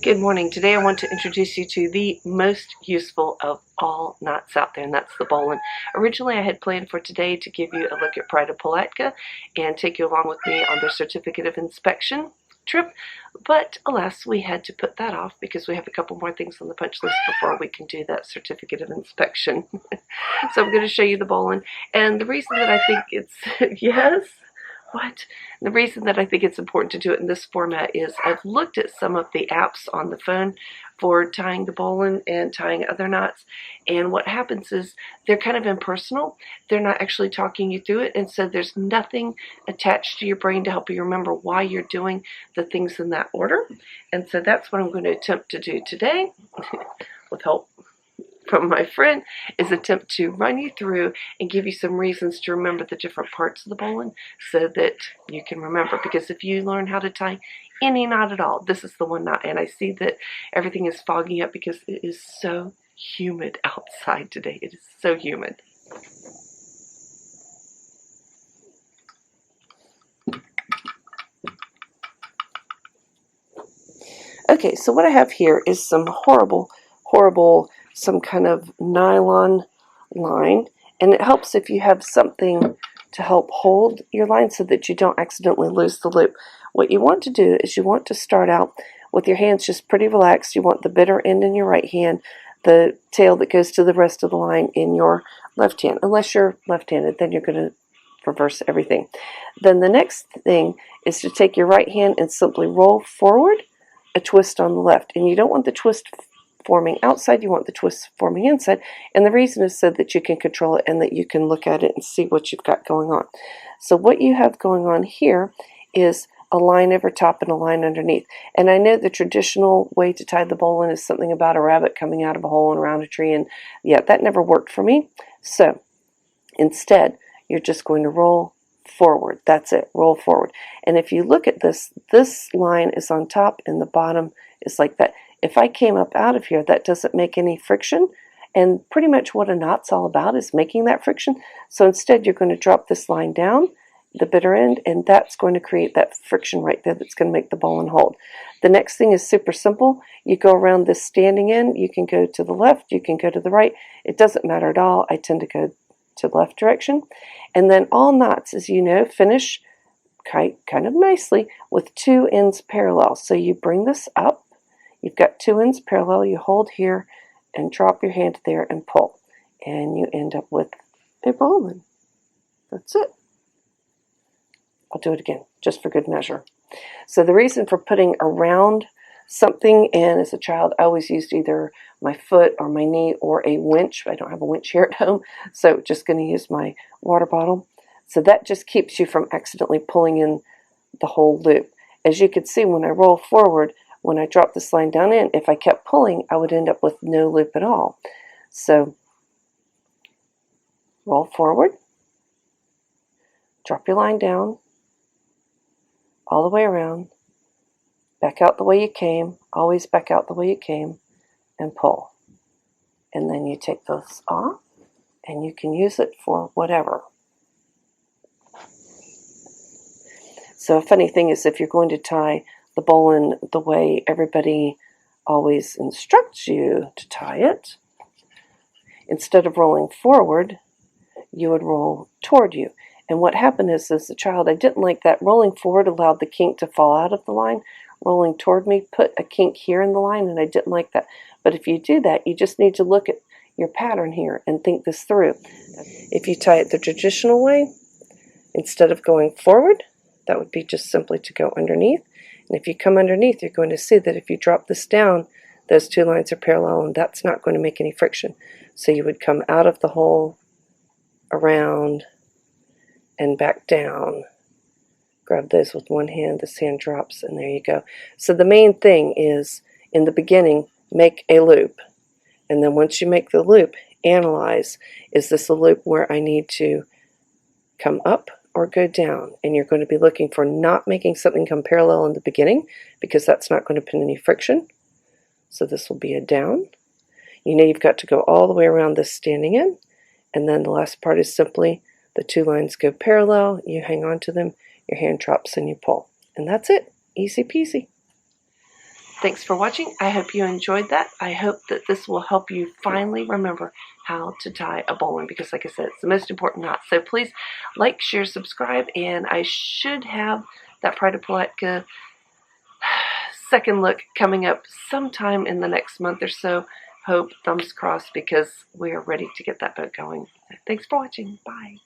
Good morning. Today I want to introduce you to the most useful of all knots out there, and that's the bowline. Originally I had planned for today to give you a look at Pride of Palatka and take you along with me on their certificate of inspection trip, but alas, we had to put that off because we have a couple more things on the punch list before we can do that certificate of inspection. So I'm going to show you the bowline, and the reason that I think it's yes. What? The reason that I think it's important to do it in this format is I've looked at some of the apps on the phone for tying the bowline and tying other knots, and what happens is they're kind of impersonal. They're not actually talking you through it, and so there's nothing attached to your brain to help you remember why you're doing the things in that order. And so that's what I'm going to attempt to do today with help from my friend, is attempt to run you through and give you some reasons to remember the different parts of the bowline so that you can remember. Because if you learn how to tie any knot at all, this is the one knot. And I see that everything is fogging up because it is so humid outside today. It is so humid. Okay, so what I have here is some horrible some kind of nylon line, and it helps if you have something to help hold your line so that you don't accidentally lose the loop. What you want to do is you want to start out with your hands just pretty relaxed. You want the bitter end in your right hand, the tail that goes to the rest of the line in your left hand. Unless you're left-handed, then you're going to reverse everything. Then the next thing is to take your right hand and simply roll forward, a twist on the left. And you don't want the twist forming outside, you want the twist forming inside, and the reason is so that you can control it and that you can look at it and see what you've got going on. So what you have going on here is a line over top and a line underneath. And I know the traditional way to tie the bowline is something about a rabbit coming out of a hole and around a tree, and yeah, that never worked for me. So instead, you're just going to roll forward. That's it, roll forward. And if you look at this line is on top and the bottom is like that. If I came up out of here, that doesn't make any friction, and pretty much what a knot's all about is making that friction. So instead, you're going to drop this line down, the bitter end, and that's going to create that friction right there that's going to make the bowline hold. The next thing is super simple. You go around this standing end. You can go to the left, you can go to the right. It doesn't matter at all. I tend to go to the left direction. And then all knots, as you know, finish kind of nicely with two ends parallel. So you bring this up. You've got two ends parallel, you hold here and drop your hand there and pull. And you end up with a bowline. That's it. I'll do it again, just for good measure. So the reason for putting around something, and as a child I always used either my foot or my knee or a winch. I don't have a winch here at home, so just going to use my water bottle. So that just keeps you from accidentally pulling in the whole loop. As you can see, when I roll forward, when I drop this line down in, if I kept pulling, I would end up with no loop at all. So roll forward, drop your line down, all the way around, back out the way you came, always back out the way you came, and pull. And then you take this off, and you can use it for whatever. So a funny thing is, if you're going to tie the bowline the way everybody always instructs you to tie it, instead of rolling forward, you would roll toward you. And what happened is, as a child, I didn't like that. Rolling forward allowed the kink to fall out of the line. Rolling toward me put a kink here in the line, and I didn't like that. But if you do that, you just need to look at your pattern here and think this through. If you tie it the traditional way, instead of going forward, that would be just simply to go underneath. And if you come underneath, you're going to see that if you drop this down, those two lines are parallel, and that's not going to make any friction. So you would come out of the hole, around, and back down. Grab those with one hand, this hand drops, and there you go. So the main thing is, in the beginning, make a loop. And then once you make the loop, analyze, is this a loop where I need to come up or go down? And you're going to be looking for not making something come parallel in the beginning, because that's not going to put any friction. So this will be a down. You know you've got to go all the way around this standing in, and then the last part is simply the two lines go parallel, you hang on to them, your hand drops and you pull. And that's it. Easy peasy. Thanks for watching. I hope you enjoyed that. I hope that this will help you finally remember how to tie a bowline, because like I said, it's the most important knot. So please like, share, subscribe, and I should have that Pride of Palatka second look coming up sometime in the next month or so. Hope, thumbs crossed, because we are ready to get that boat going. Thanks for watching. Bye.